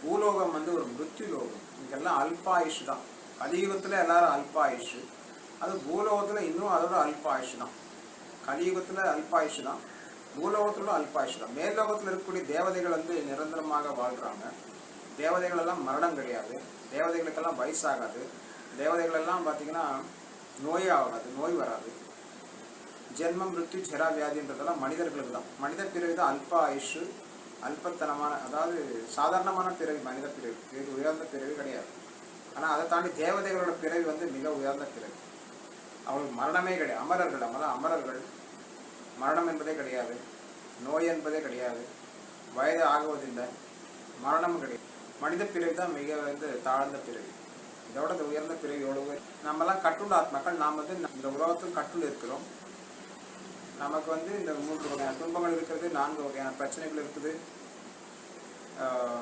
பூலோகம் வந்து ஒரு மிருத்யு லோகம். இங்கெல்லாம் அல்பாயுஷ் தான். கலியுகத்தில் எல்லாரும் அல்பாயுஷ், அது பூலோகத்தில் இன்னும் அதோட அல்பாயுஷ் தான். கலியுகத்தில் அல்பாயுஷ் தான், பூலோகத்தோட அல்பாயுஷ் தான். மேல்லோகத்தில் இருக்கக்கூடிய தேவதைகள் வந்து நிரந்தரமாக வாழ்கிறாங்க. தேவதைகள் எல்லாம் மரணம் கிடையாது, தேவதைகளுக்கெல்லாம் வயசாகாது, தேவதைகள் எல்லாம் பார்த்தீங்கன்னா நோயாகாது, நோய் வராது. ஜென்மம் மிருத்யு ஜெரா வியாதின்றதெல்லாம் மனிதர்களுக்கு தான். மனித பிறவி தான் அல்ப ஆயுஷு, அல்பத்தனமான, அதாவது சாதாரணமான பிறவி மனித பிறவி, இது உயர்ந்த பிறவி கிடையாது. ஆனால் அதை தாண்டி தேவதைகளோட பிறவி வந்து மிக உயர்ந்த பிறவி. அவங்களுக்கு மரணமே கிடையாது. அமரர்கள், அவங்களாம் அமரர்கள். மரணம் என்பதே கிடையாது, நோய் என்பதே கிடையாது, வயது ஆகுவதில்லை, மரணமும் கிடையாது. மனித பிறவி தான் மிக வந்து தாழ்ந்த பிறவி. இதோட உயர்ந்த பிறவி எவ்வளவு. நம்மலாம் கட்டுள்ள ஆத்மாக்கள். நாம் வந்து இந்த உலகத்தில் கட்டுள் இருக்கிறோம். நமக்கு வந்து இந்த 3 வகையான துன்பங்கள் இருக்கிறது, 4 வகையான பிரச்சனைகள் இருக்குது.